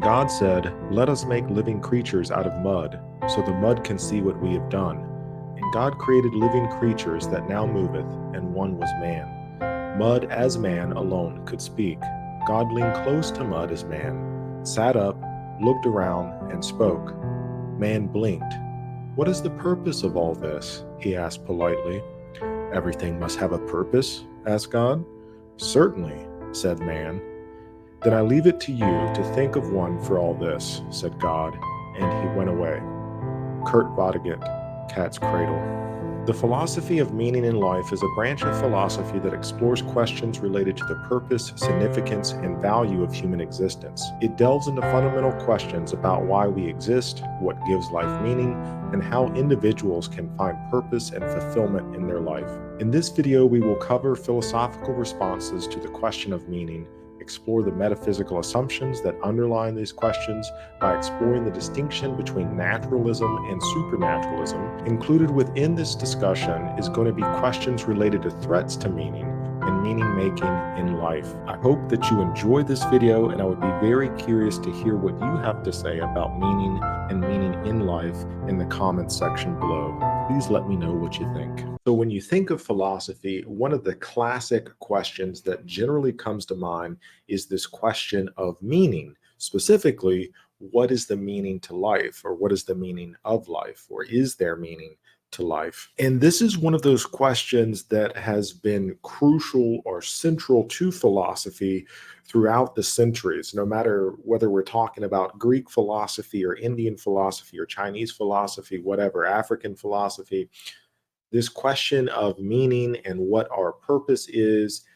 God said, "Let us make living creatures out of mud, so the mud can see what we have done. And God created living creatures that now moveth, and one was man. Mud as man alone could speak. God leaned close to mud as man, sat up, looked around, and spoke. Man blinked. What is the purpose of all this? He asked politely. Everything must have a purpose, asked God. Certainly, said man. Then I leave it to you to think of one for all this, said God, and he went away. Kurt Vonnegut, Cat's Cradle. The philosophy of meaning in life is a branch of philosophy that explores questions related to the purpose, significance, and value of human existence. It delves into fundamental questions about why we exist, what gives life meaning, and how individuals can find purpose and fulfillment in their life. In this video, we will cover philosophical responses to the question of meaning, explore the metaphysical assumptions that underlie these questions by exploring the distinction between naturalism and supernaturalism. Included within this discussion is going to be questions related to threats to meaning and meaning making in life. I hope that you enjoy this video, and I would be very curious to hear what you have to say about meaning and meaning in life in the comments section below. Please let me know what you think. So when you think of philosophy, one of the classic questions that generally comes to mind is this question of meaning. Specifically, what is the meaning to life, or what is the meaning of life, or is there meaning to life? And this is one of those questions that has been crucial or central to philosophy throughout the centuries, no matter whether we're talking about Greek philosophy or Indian philosophy or Chinese philosophy, whatever, African philosophy. This question of meaning and what our purpose is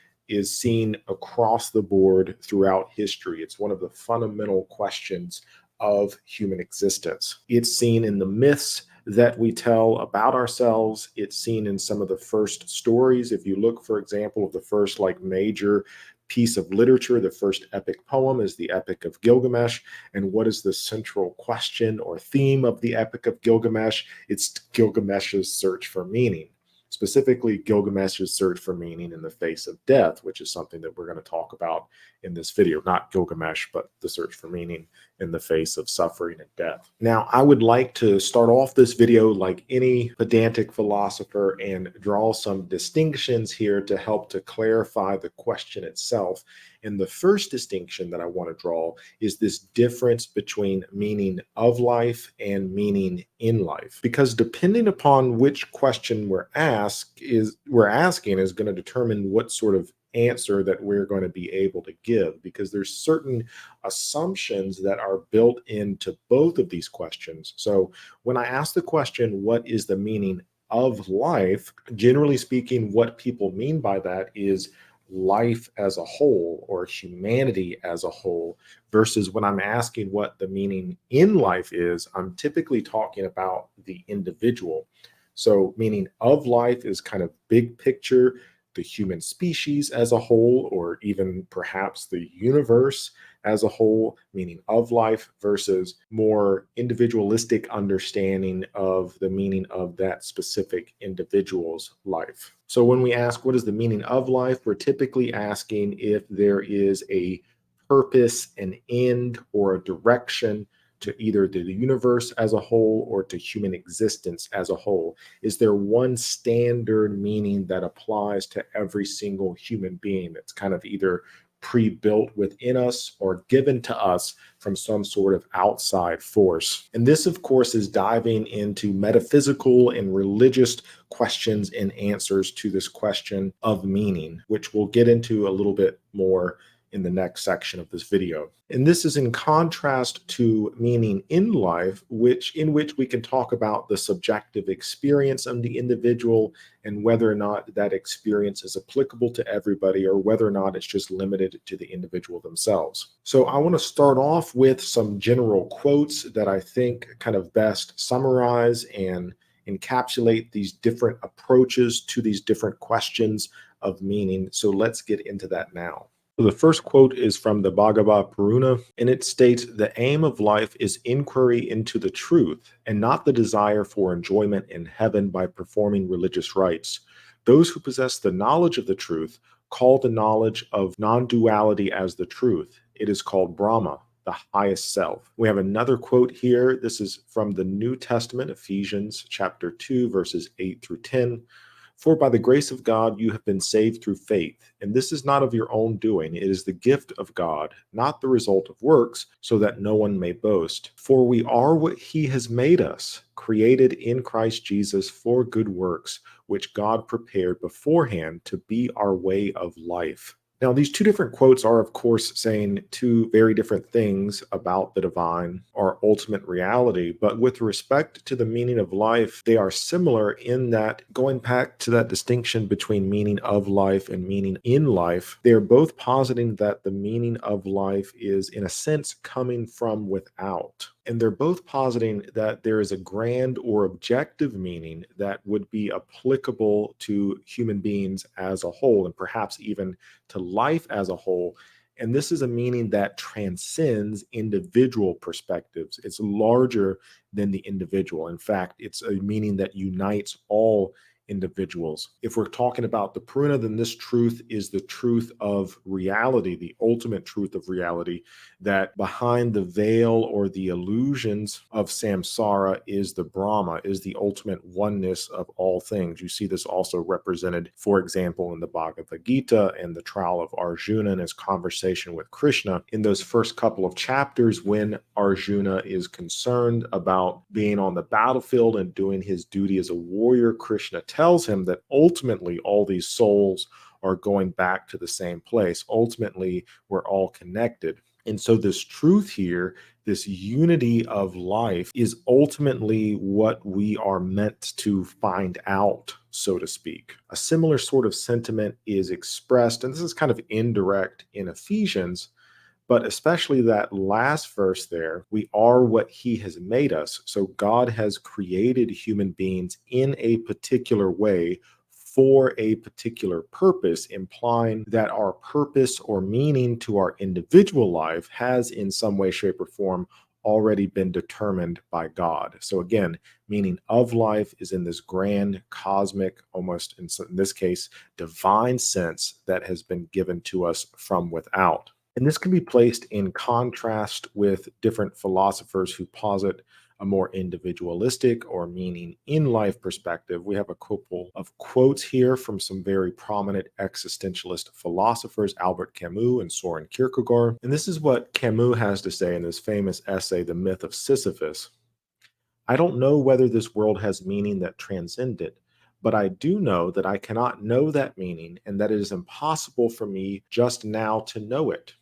seen across the board throughout history. It's one of the fundamental questions of human existence. It's seen in the myths that we tell about ourselves. It's seen in some of the first stories. If you look, for example, of the first major piece of literature, the first epic poem is the Epic of Gilgamesh. And what is the central question or theme of the Epic of Gilgamesh? It's Gilgamesh's search for meaning. Specifically, Gilgamesh's search for meaning in the face of death, which is something that we're going to talk about in this video. Not Gilgamesh, but the search for meaning in the face of suffering and death. Now, I would like to start off this video like any pedantic philosopher and draw some distinctions here to help to clarify the question itself. And the first distinction that I want to draw is this difference between meaning of life and meaning in life. Because depending upon which question we're asking is going to determine what sort of answer that we're going to be able to give, because there's certain assumptions that are built into both of these questions. So when I ask the question, what is the meaning of life? Generally speaking, what people mean by that is life as a whole or humanity as a whole, versus when I'm asking what the meaning in life is, I'm typically talking about the individual. So meaning of life is kind of big picture, the human species as a whole, or even perhaps the universe as a whole, meaning of life, versus more individualistic understanding of the meaning of that specific individual's life. So when we ask what is the meaning of life, we're typically asking if there is a purpose, an end, or a direction to either the universe as a whole or to human existence as a whole. Is there one standard meaning that applies to every single human being that's kind of either pre-built within us or given to us from some sort of outside force? And this, of course, is diving into metaphysical and religious questions and answers to this question of meaning, which we'll get into a little bit more in the next section of this video. And this is in contrast to meaning in life, in which we can talk about the subjective experience of the individual and whether or not that experience is applicable to everybody, or whether or not it's just limited to the individual themselves. So I want to start off with some general quotes that I think kind of best summarize and encapsulate these different approaches to these different questions of meaning. So let's get into that now. The first quote is from the Bhagavad Purana, and it states, "The aim of life is inquiry into the truth, and not the desire for enjoyment in heaven by performing religious rites. Those who possess the knowledge of the truth call the knowledge of non-duality as the truth. It is called Brahma. the highest self. We have another quote here. This is from the New Testament, Ephesians chapter 2, verses 8 through 10. For by the grace of God you have been saved through faith, and this is not of your own doing, it is the gift of God, not the result of works, so that no one may boast. For we are what he has made us, created in Christ Jesus for good works, which God prepared beforehand to be our way of life. Now, these two different quotes are, of course, saying two very different things about the divine or ultimate reality. But with respect to the meaning of life, they are similar in that, going back to that distinction between meaning of life and meaning in life, they are both positing that the meaning of life is, in a sense, coming from without. And they're both positing that there is a grand or objective meaning that would be applicable to human beings as a whole, and perhaps even to life as a whole. And this is a meaning that transcends individual perspectives. It's larger than the individual. In fact, it's a meaning that unites all individuals. If we're talking about the Purana, then this truth is the truth of reality, the ultimate truth of reality, that behind the veil or the illusions of samsara is the Brahma, is the ultimate oneness of all things. You see this also represented, for example, in the Bhagavad Gita and the trial of Arjuna and his conversation with Krishna. In those first couple of chapters, when Arjuna is concerned about being on the battlefield and doing his duty as a warrior, Krishna tells him that ultimately all these souls are going back to the same place. Ultimately, we're all connected. And so this truth here, this unity of life, is ultimately what we are meant to find out, so to speak. A similar sort of sentiment is expressed, and this is kind of indirect in Ephesians, but especially that last verse there, we are what he has made us. So God has created human beings in a particular way for a particular purpose, implying that our purpose or meaning to our individual life has in some way, shape, or form already been determined by God. So again, meaning of life is in this grand, cosmic, almost in this case, divine sense that has been given to us from without. And this can be placed in contrast with different philosophers who posit a more individualistic or meaning in life perspective. We have a couple of quotes here from some very prominent existentialist philosophers, Albert Camus and Soren Kierkegaard. And this is what Camus has to say in his famous essay, The Myth of Sisyphus. I don't know whether this world has meaning that transcends it, but I do know that I cannot know that meaning and that it is impossible for me just now to know it.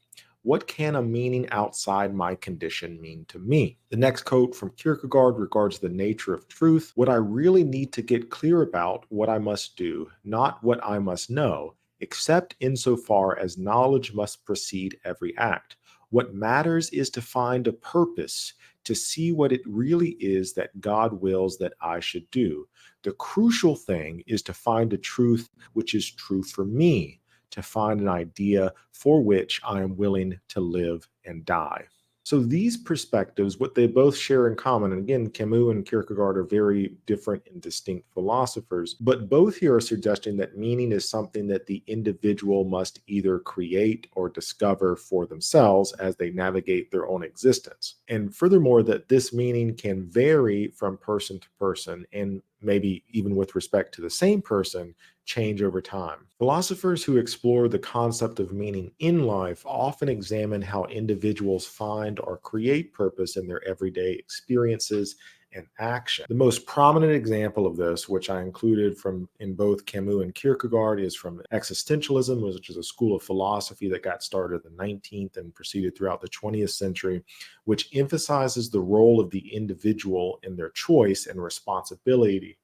What can a meaning outside my condition mean to me? The next quote from Kierkegaard regards the nature of truth. What I really need to get clear about what I must do, not what I must know, except insofar as knowledge must precede every act. What matters is to find a purpose, to see what it really is that God wills that I should do. The crucial thing is to find a truth which is true for me, to find an idea for which I am willing to live and die. So these perspectives, what they both share in common, and again, Camus and Kierkegaard are very different and distinct philosophers, but both here are suggesting that meaning is something that the individual must either create or discover for themselves as they navigate their own existence. And furthermore, that this meaning can vary from person to person, and maybe even with respect to the same person, change over time. Philosophers who explore the concept of meaning in life often examine how individuals find or create purpose in their everyday experiences and action. The most prominent example of this, which I included from in both Camus and Kierkegaard, is from existentialism, which is a school of philosophy that got started in the 19th and proceeded throughout the 20th century, which emphasizes the role of the individual in their choice and responsibility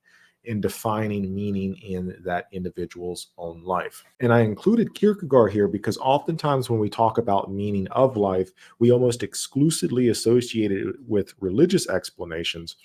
in defining meaning in that individual's own life. And I included Kierkegaard here because oftentimes when we talk about meaning of life, we almost exclusively associate it with religious explanations.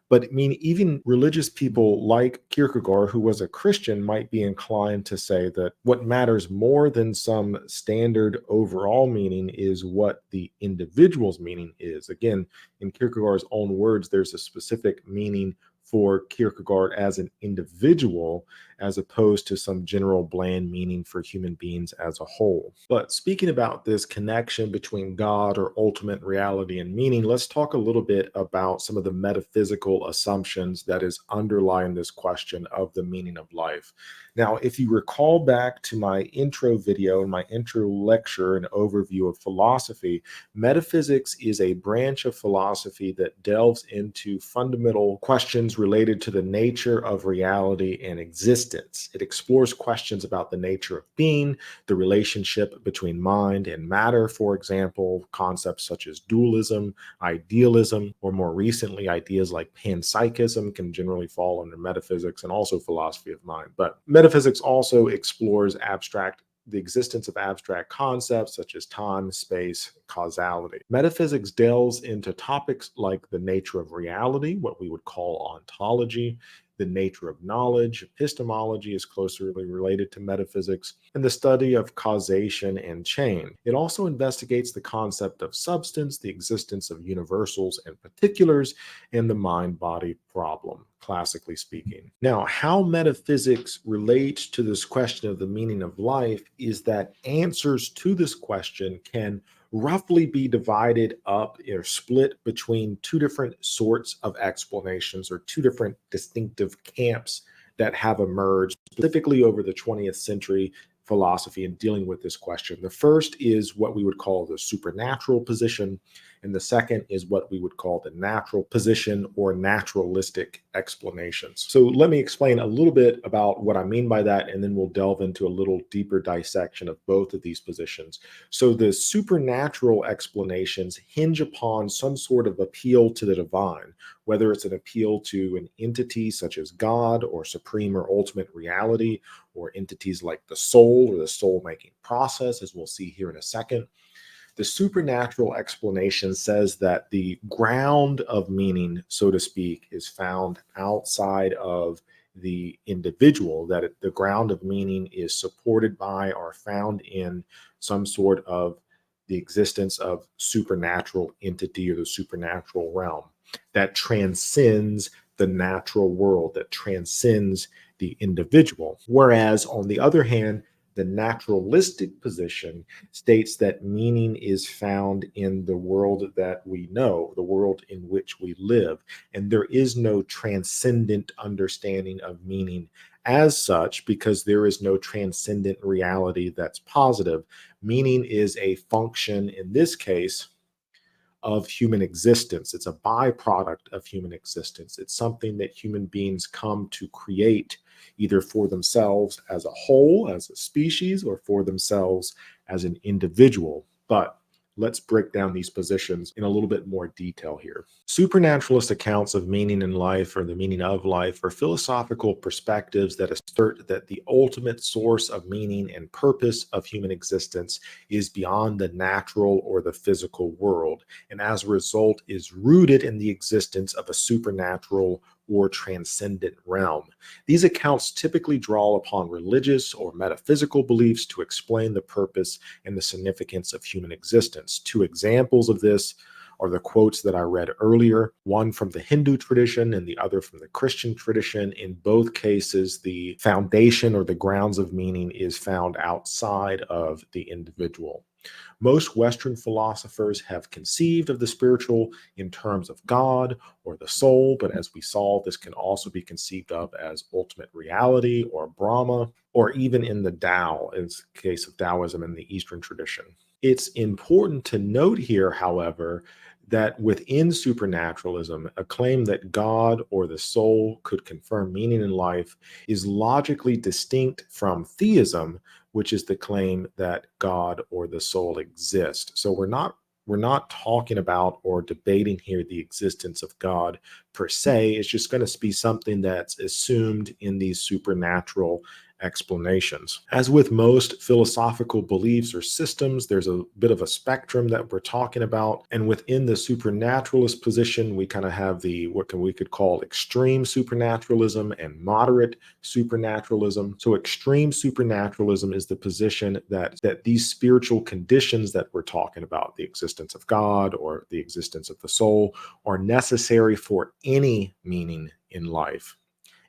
But I mean, even religious people like Kierkegaard, who was a Christian, might be inclined to say that what matters more than some standard overall meaning is what the individual's meaning is. Again, in Kierkegaard's own words, there's a specific meaning for Kierkegaard as an individual as opposed to some general bland meaning for human beings as a whole. But speaking about this connection between God or ultimate reality and meaning, let's talk a little bit about some of the metaphysical assumptions that is underlying this question of the meaning of life. Now, if you recall back to my intro video and my intro lecture and overview of philosophy, metaphysics is a branch of philosophy that delves into fundamental questions related to the nature of reality and existence. It explores questions about the nature of being, the relationship between mind and matter, for example, concepts such as dualism, idealism, or more recently, ideas like panpsychism can generally fall under metaphysics and also philosophy of mind. But metaphysics also explores the existence of abstract concepts such as time, space, causality. Metaphysics delves into topics like the nature of reality, what we would call ontology, the nature of knowledge. Epistemology is closely related to metaphysics, and the study of causation and change. It also investigates the concept of substance, the existence of universals and particulars, and the mind-body problem, classically speaking. Now, how metaphysics relates to this question of the meaning of life is that answers to this question can roughly be divided up or split between two different sorts of explanations or two different distinctive camps that have emerged specifically over the 20th century philosophy in dealing with this question. The first is what we would call the supernatural position, and the second is what we would call the natural position or naturalistic explanations. So let me explain a little bit about what I mean by that, and then we'll delve into a little deeper dissection of both of these positions. So the supernatural explanations hinge upon some sort of appeal to the divine, whether it's an appeal to an entity such as God or supreme or ultimate reality, or entities like the soul or the soul-making process, as we'll see here in a second. The supernatural explanation says that the ground of meaning, so to speak, is found outside of the individual, that the ground of meaning is supported by or found in some sort of the existence of supernatural entity or the supernatural realm that transcends the natural world, that transcends the individual. Whereas, on the other hand, the naturalistic position states that meaning is found in the world that we know, the world in which we live, and there is no transcendent understanding of meaning as such because there is no transcendent reality that's positive. Meaning is a function, in this case, of human existence. It's a byproduct of human existence. It's something that human beings come to create either for themselves as a whole, as a species, or for themselves as an individual. But let's break down these positions in a little bit more detail here. Supernaturalist accounts of meaning in life or the meaning of life are philosophical perspectives that assert that the ultimate source of meaning and purpose of human existence is beyond the natural or the physical world, and as a result is rooted in the existence of a supernatural or transcendent realm. These accounts typically draw upon religious or metaphysical beliefs to explain the purpose and the significance of human existence. Two examples of this are the quotes that I read earlier, one from the Hindu tradition and the other from the Christian tradition. In both cases, the foundation or the grounds of meaning is found outside of the individual. Most Western philosophers have conceived of the spiritual in terms of God or the soul, but as we saw, this can also be conceived of as ultimate reality or Brahma, or even in the Tao, in the case of Taoism in the Eastern tradition. It's important to note here, however, that within supernaturalism, a claim that God or the soul could confirm meaning in life is logically distinct from theism, which is the claim that God or the soul exist. So we're not talking about or debating here the existence of God per se. It's just going to be something that's assumed in these supernatural explanations. As with most philosophical beliefs or systems, there's a bit of a spectrum that we're talking about. And within the supernaturalist position, we kind of have we could call extreme supernaturalism and moderate supernaturalism. So extreme supernaturalism is the position that these spiritual conditions that we're talking about, the existence of God or the existence of the soul, are necessary for any meaning in life.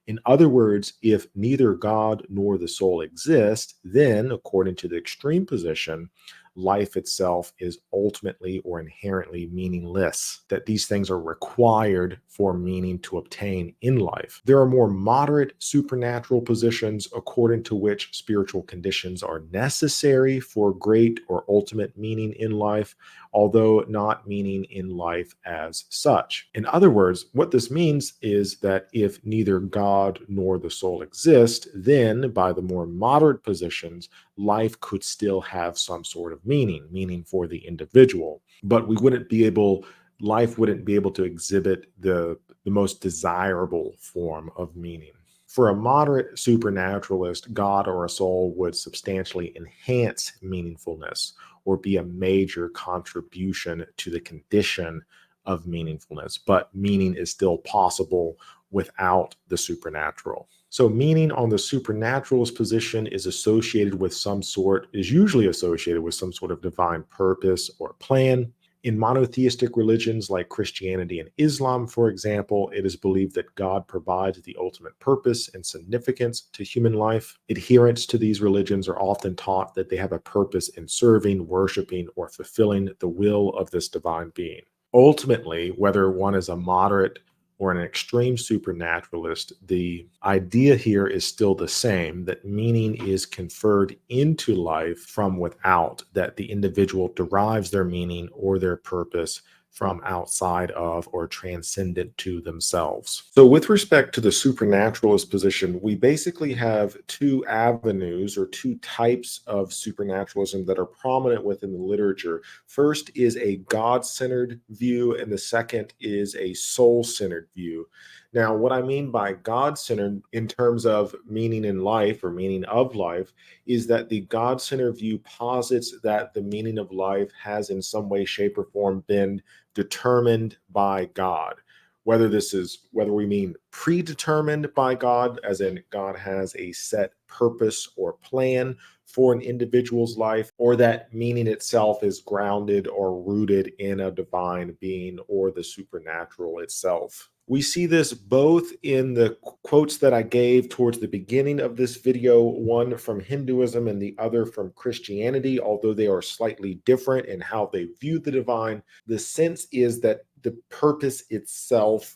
In other words, if neither God nor the soul exist, then, according to the extreme position, life itself is ultimately or inherently meaningless, that these things are required for meaning to obtain in life. There are more moderate supernatural positions according to which spiritual conditions are necessary for great or ultimate meaning in life, although not meaning in life as such. In other words, what this means is that if neither God nor the soul exist, then by the more moderate positions, life could still have some sort of meaning for the individual. But life wouldn't be able to exhibit the most desirable form of meaning. For a moderate supernaturalist, God or a soul would substantially enhance meaningfulness or be a major contribution to the condition of meaningfulness, but meaning is still possible without the supernatural. So meaning on the supernaturalist position is usually associated with some sort of divine purpose or plan. In monotheistic religions like Christianity and Islam, for example, it is believed that God provides the ultimate purpose and significance to human life. Adherents to these religions are often taught that they have a purpose in serving, worshiping, or fulfilling the will of this divine being. Ultimately, whether one is a moderate or an extreme supernaturalist, the idea here is still the same, that meaning is conferred into life from without, that the individual derives their meaning or their purpose from outside of or transcendent to themselves. So with respect to the supernaturalist position, we basically have two avenues or two types of supernaturalism that are prominent within the literature. First is a God-centered view, and the second is a soul-centered view. Now, what I mean by God-centered in terms of meaning in life or meaning of life is that the God-centered view posits that the meaning of life has in some way, shape, or form been determined by God. Whether we mean predetermined by God, as in God has a set purpose or plan for an individual's life, or that meaning itself is grounded or rooted in a divine being or the supernatural itself. We see this both in the quotes that I gave towards the beginning of this video, one from Hinduism and the other from Christianity, although they are slightly different in how they view the divine. The sense is that the purpose itself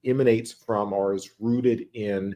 emanates from or is rooted in,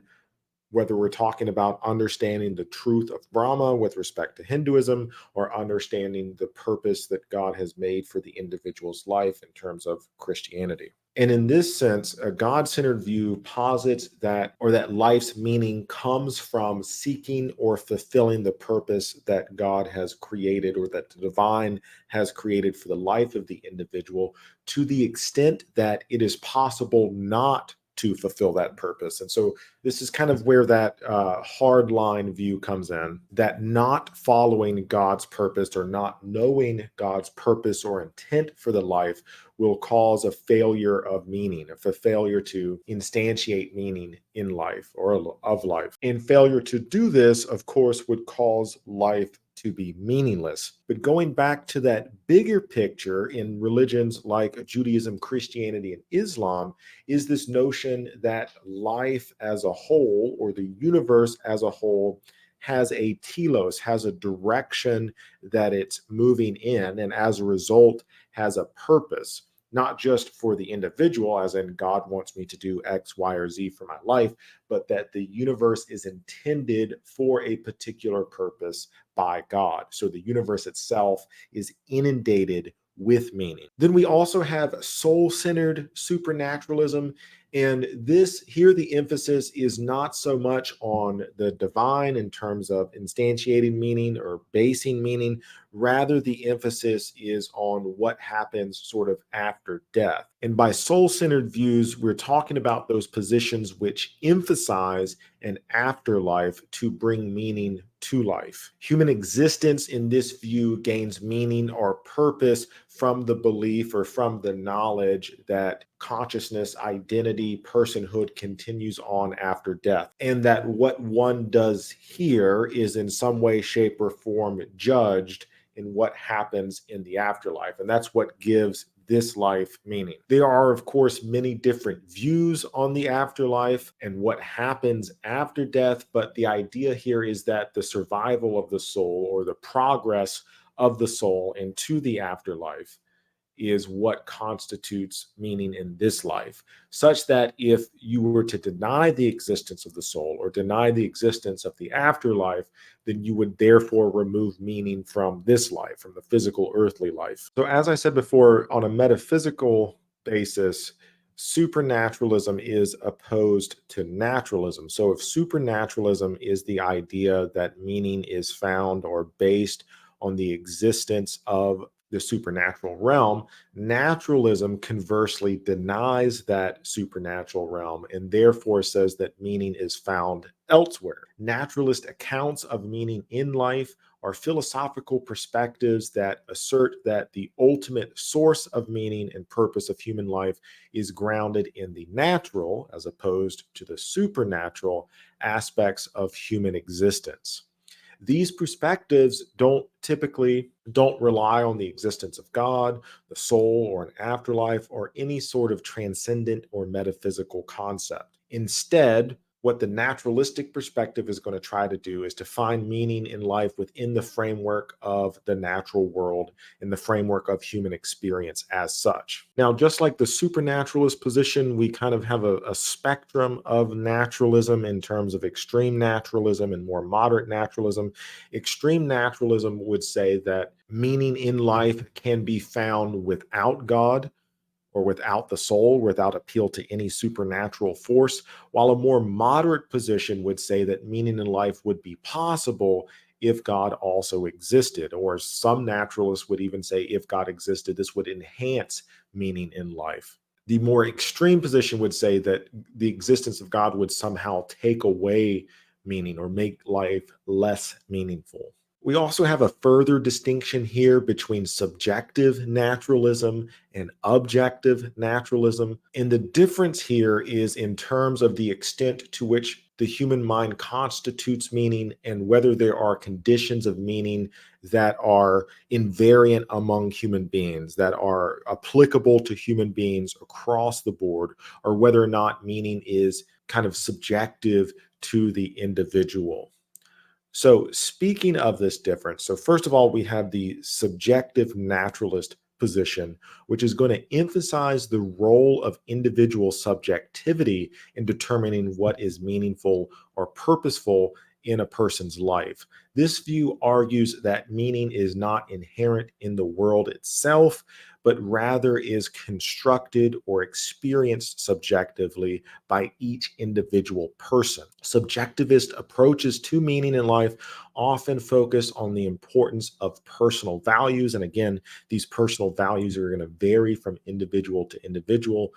whether we're talking about understanding the truth of Brahma with respect to Hinduism or understanding the purpose that God has made for the individual's life in terms of Christianity. And in this sense, a God-centered view posits that life's meaning comes from seeking or fulfilling the purpose that God has created or that the divine has created for the life of the individual, to the extent that it is possible not to fulfill that purpose. And so this is kind of where that hard line view comes in, that not following God's purpose or not knowing God's purpose or intent for the life will cause a failure of meaning, a failure to instantiate meaning in life or of life. And failure to do this, of course, would cause life to be meaningless. But going back to that bigger picture in religions like Judaism, Christianity, and Islam, is this notion that life as a whole, or the universe as a whole, has a telos, has a direction that it's moving in, and as a result has a purpose, not just for the individual, as in God wants me to do X, Y, or Z for my life, but that the universe is intended for a particular purpose by God. So the universe itself is inundated with meaning. Then we also have soul-centered supernaturalism. And the emphasis is not so much on the divine in terms of instantiating meaning or basing meaning. Rather, the emphasis is on what happens sort of after death. And by soul-centered views, we're talking about those positions which emphasize an afterlife to bring meaning to life. Human existence in this view gains meaning or purpose from the belief or from the knowledge that consciousness, identity, personhood continues on after death, and that what one does here is in some way, shape, or form judged in what happens in the afterlife. And that's what gives this life meaning. There are, of course, many different views on the afterlife and what happens after death, but the idea here is that the survival of the soul, or the progress of the soul into the afterlife, is what constitutes meaning in this life, such that if you were to deny the existence of the soul or deny the existence of the afterlife, then you would therefore remove meaning from this life, from the physical earthly life. So, as I said before, on a metaphysical basis, supernaturalism is opposed to naturalism. So, if supernaturalism is the idea that meaning is found or based on the existence of the supernatural realm, naturalism conversely denies that supernatural realm and therefore says that meaning is found elsewhere. Naturalist accounts of meaning in life are philosophical perspectives that assert that the ultimate source of meaning and purpose of human life is grounded in the natural as opposed to the supernatural aspects of human existence. These perspectives don't rely on the existence of God, the soul, or an afterlife, or any sort of transcendent or metaphysical concept. Instead, what the naturalistic perspective is going to try to do is to find meaning in life within the framework of the natural world, in the framework of human experience as such. Now, just like the supernaturalist position, we kind of have a spectrum of naturalism in terms of extreme naturalism and more moderate naturalism. Extreme naturalism would say that meaning in life can be found without God or without the soul, without appeal to any supernatural force, while a more moderate position would say that meaning in life would be possible if God also existed. Or some naturalists would even say if God existed, this would enhance meaning in life. The more extreme position would say that the existence of God would somehow take away meaning or make life less meaningful. We also have a further distinction here between subjective naturalism and objective naturalism. And the difference here is in terms of the extent to which the human mind constitutes meaning and whether there are conditions of meaning that are invariant among human beings, that are applicable to human beings across the board, or whether or not meaning is kind of subjective to the individual. So, speaking of this difference, so first of all, we have the subjective naturalist position, which is going to emphasize the role of individual subjectivity in determining what is meaningful or purposeful in a person's life. This view argues that meaning is not inherent in the world itself, but rather is constructed or experienced subjectively by each individual person. Subjectivist approaches to meaning in life often focus on the importance of personal values. And again, these personal values are going to vary from individual to individual.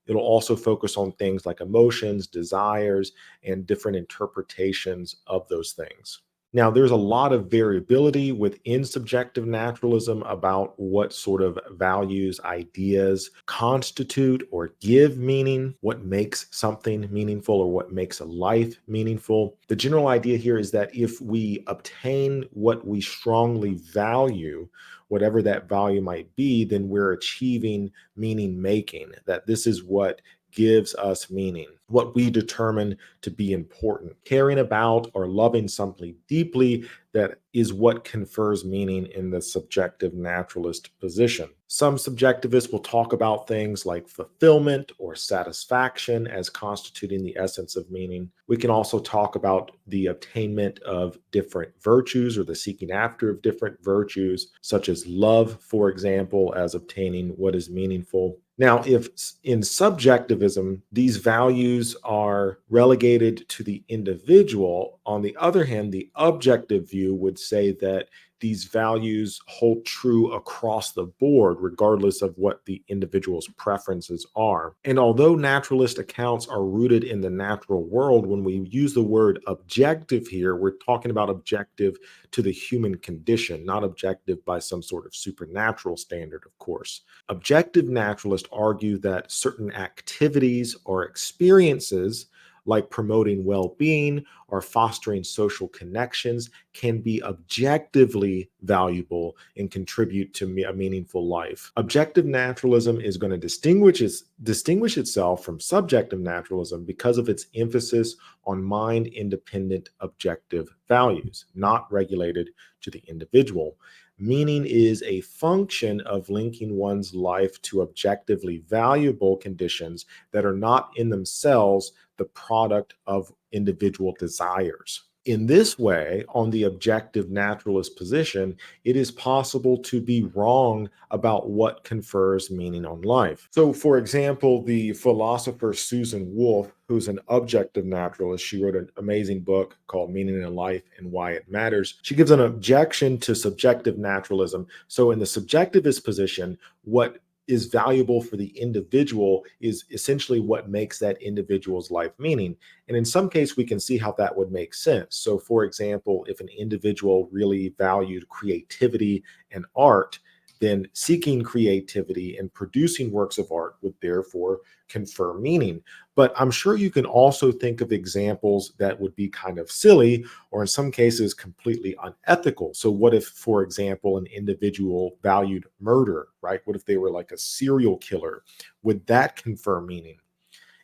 It'll also focus on things like emotions, desires, and different interpretations of those things. Now, there's a lot of variability within subjective naturalism about what sort of values, ideas constitute or give meaning, what makes something meaningful or what makes a life meaningful. The general idea here is that if we obtain what we strongly value, whatever that value might be, then we're achieving meaning making, that this is what gives us meaning, what we determine to be important. Caring about or loving something deeply, that is what confers meaning in the subjective naturalist position. Some subjectivists will talk about things like fulfillment or satisfaction as constituting the essence of meaning. We can also talk about the attainment of different virtues or the seeking after of different virtues, such as love, for example, as obtaining what is meaningful. Now, if in subjectivism, these values are relegated to the individual, on the other hand, the objective view would say that these values hold true across the board, regardless of what the individual's preferences are. And although naturalist accounts are rooted in the natural world, when we use the word objective here, we're talking about objective to the human condition, not objective by some sort of supernatural standard, of course. Objective naturalists argue that certain activities or experiences like promoting well being or fostering social connections, can be objectively valuable and contribute to a meaningful life. Objective naturalism is going to distinguish itself from subjective naturalism because of its emphasis on mind independent objective values, not regulated to the individual. Meaning is a function of linking one's life to objectively valuable conditions that are not in themselves the product of individual desires. In this way, on the objective naturalist position, it is possible to be wrong about what confers meaning on life. So, for example, the philosopher Susan Wolf, who's an objective naturalist, she wrote an amazing book called Meaning in Life and Why It Matters. She gives an objection to subjective naturalism. So, in the subjectivist position, what is valuable for the individual is essentially what makes that individual's life meaning. And in some case, we can see how that would make sense. So, for example, if an individual really valued creativity and art, then seeking creativity and producing works of art would therefore confer meaning. But I'm sure you can also think of examples that would be kind of silly or in some cases completely unethical. So, what if, for example, an individual valued murder, right? What if they were like a serial killer? Would that confer meaning?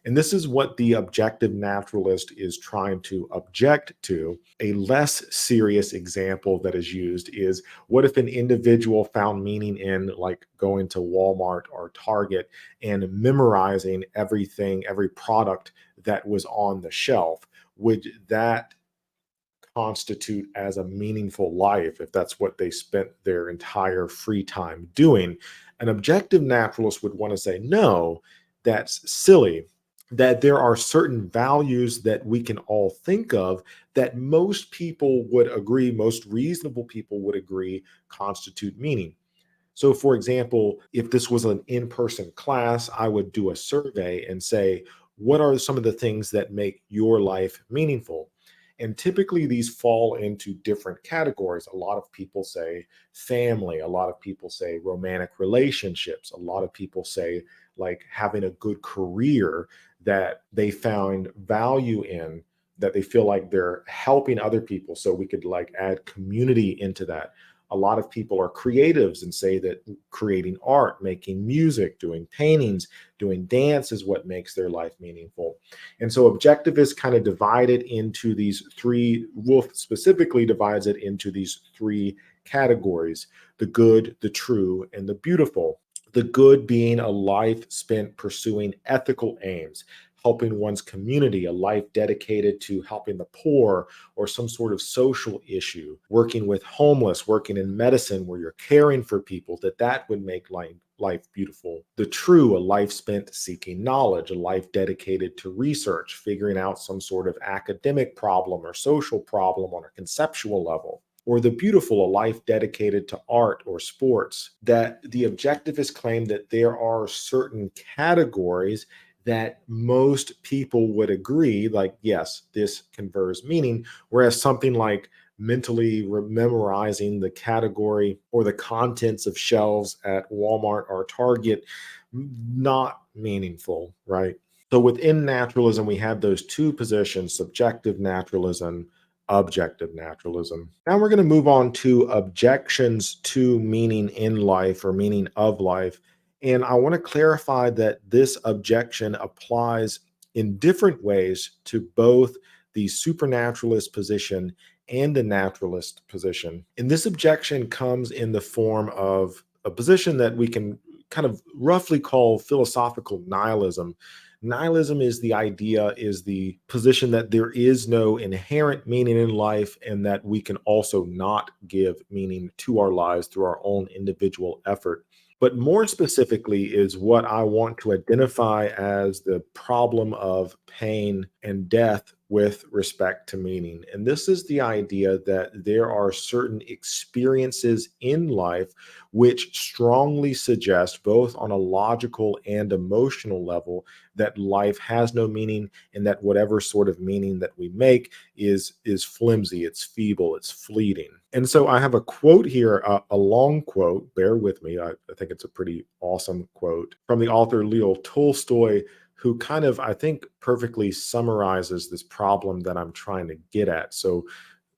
And this is what the objective naturalist is trying to object to. A less serious example that is used is, what if an individual found meaning in like going to Walmart or Target and memorizing everything, every product that was on the shelf? Would that constitute as a meaningful life if that's what they spent their entire free time doing? An objective naturalist would want to say, no, that's silly. That there are certain values that we can all think of that most people would agree, most reasonable people would agree constitute meaning. So, for example, if this was an in person class, I would do a survey and say, what are some of the things that make your life meaningful? And typically, these fall into different categories. A lot of people say family, a lot of people say romantic relationships, a lot of people say like having a good career that they found value in, that they feel like they're helping other people. So, we could like add community into that. A lot of people are creatives and say that creating art, making music, doing paintings, doing dance is what makes their life meaningful. And so objectivists kind of divide it into these three, Wolf specifically divides it into these three categories: the good, the true, and the beautiful. The good being a life spent pursuing ethical aims, helping one's community, a life dedicated to helping the poor or some sort of social issue, working with homeless, working in medicine where you're caring for people, that would make life beautiful. The true, a life spent seeking knowledge, a life dedicated to research, figuring out some sort of academic problem or social problem on a conceptual level. Or the beautiful, a life dedicated to art or sports. That the objectivists claim that there are certain categories that most people would agree, like, yes, this confers meaning, whereas something like mentally memorizing the category or the contents of shelves at Walmart or Target, not meaningful, right? So within naturalism, we have those two positions: subjective naturalism, objective naturalism. Now we're going to move on to objections to meaning in life or meaning of life. And I want to clarify that this objection applies in different ways to both the supernaturalist position and the naturalist position. And this objection comes in the form of a position that we can kind of roughly call philosophical nihilism. Nihilism is the idea, is the position that there is no inherent meaning in life and that we can also not give meaning to our lives through our own individual effort. But more specifically is what I want to identify as the problem of pain and death with respect to meaning. And this is the idea that there are certain experiences in life which strongly suggest, both on a logical and emotional level, that life has no meaning and that whatever sort of meaning that we make is flimsy, it's feeble, it's fleeting. And so I have a quote here, a long quote, bear with me. I think it's a pretty awesome quote from the author Leo Tolstoy, who kind of, I think, perfectly summarizes this problem that I'm trying to get at. So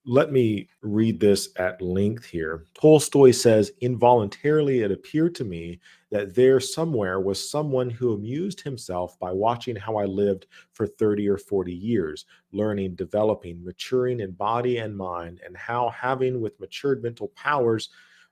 let me read this at length here. Tolstoy says, involuntarily, it appeared to me that there somewhere was someone who amused himself by watching how I lived for 30 or 40 years, learning, developing, maturing in body and mind, and how, having with matured mental powers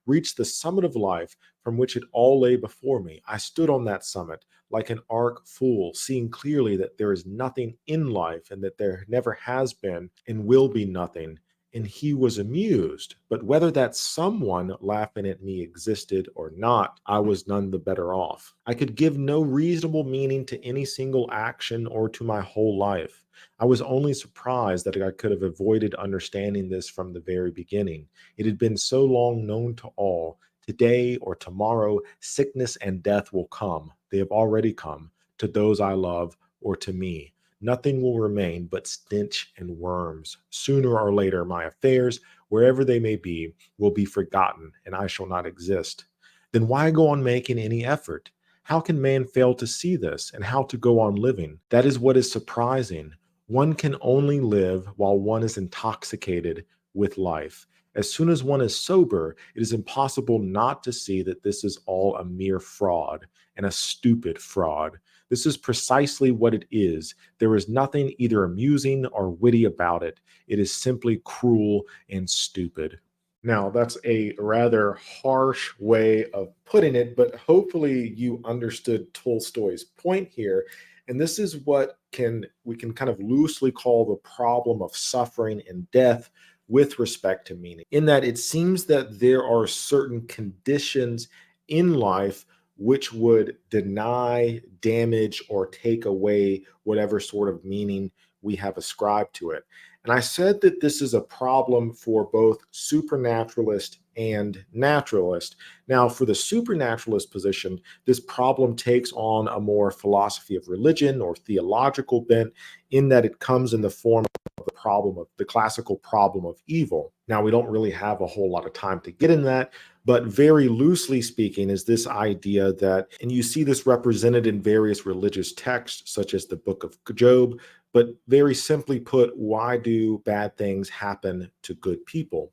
reached the summit of life from which it all lay before me, I stood on that summit like an arc fool, seeing clearly that there is nothing in life and that there never has been and will be nothing, and he was amused. But whether that someone laughing at me existed or not, I was none the better off. I could give no reasonable meaning to any single action or to my whole life. I was only surprised that I could have avoided understanding this from the very beginning. It had been so long known to all. Today or tomorrow, sickness and death will come. They have already come to those I love or to me. Nothing will remain but stench and worms. Sooner or later, my affairs, wherever they may be, will be forgotten, and I shall not exist. Then why go on making any effort? How can man fail to see this, and how to go on living? That is what is surprising. One can only live while one is intoxicated with life. As soon as one is sober, it is impossible not to see that this is all a mere fraud, and a stupid fraud. This is precisely what it is. There is nothing either amusing or witty about it. It is simply cruel and stupid. Now, that's a rather harsh way of putting it, but hopefully you understood Tolstoy's point here. And this is what can we can kind of loosely call the problem of suffering and death with respect to meaning. In that it seems that there are certain conditions in life which would deny, damage, or take away whatever sort of meaning we have ascribed to it. And I said that this is a problem for both supernaturalist and naturalist. Now, for the supernaturalist position, this problem takes on a more philosophy of religion or theological bent, in that it comes in the form of the problem of the classical problem of evil. Now, we don't really have a whole lot of time to get in that, but very loosely speaking, is this idea that, and you see this represented in various religious texts, such as the book of Job, but very simply put, why do bad things happen to good people?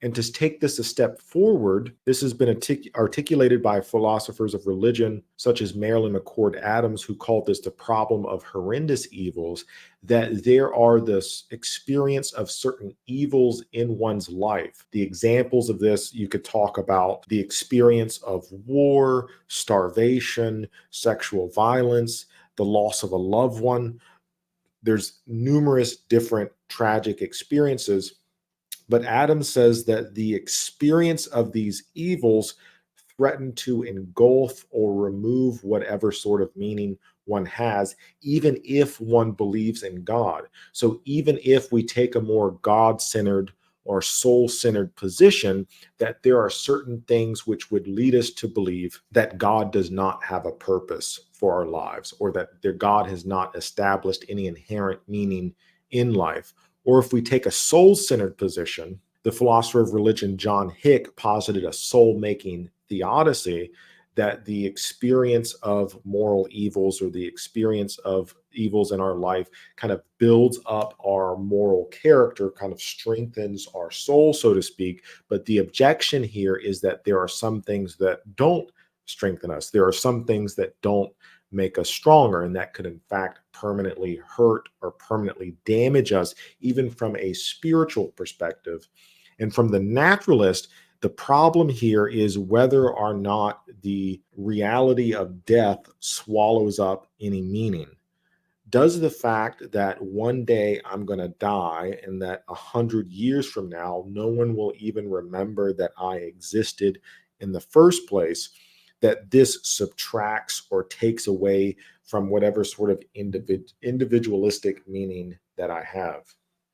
And to take this a step forward, this has been articulated by philosophers of religion, such as Marilyn McCord Adams, who called this the problem of horrendous evils, that there are this experience of certain evils in one's life. The examples of this, you could talk about the experience of war, starvation, sexual violence, the loss of a loved one. There's numerous different tragic experiences, but Adams says that the experience of these evils threaten to engulf or remove whatever sort of meaning one has, even if one believes in God. So even if we take a more God-centered or soul-centered position, that there are certain things which would lead us to believe that God does not have a purpose for our lives, or that their God has not established any inherent meaning in life. Or if we take a soul-centered position, the philosopher of religion John Hick posited a soul-making theodicy, that the experience of moral evils or the experience of evils in our life kind of builds up our moral character, kind of strengthens our soul, so to speak. But the objection here is that there are some things that don't strengthen us. There are some things that don't make us stronger, and that could in fact permanently hurt or permanently damage us, even from a spiritual perspective. And from the naturalist, the problem here is whether or not the reality of death swallows up any meaning. Does the fact that one day I'm going to die and that 100 years from now, no one will even remember that I existed in the first place, that this subtracts or takes away from whatever sort of individualistic meaning that I have?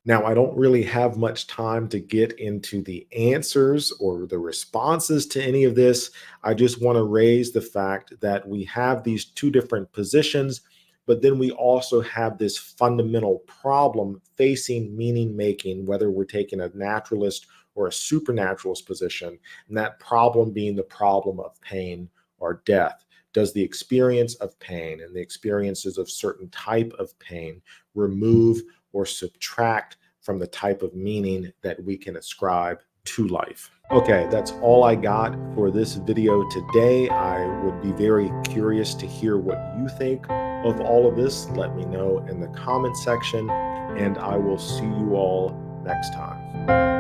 Now, I don't really have much time to get into the answers or the responses to any of this. I just want to raise the fact that we have these two different positions, but then we also have this fundamental problem facing meaning making, whether we're taking a naturalist or a supernaturalist position, and that problem being the problem of pain or death. Does the experience of pain and the experiences of certain type of pain remove or subtract from the type of meaning that we can ascribe to life? Okay, that's all I got for this video today. I would be very curious to hear what you think of all of this. Let me know in the comment section, and I will see you all next time.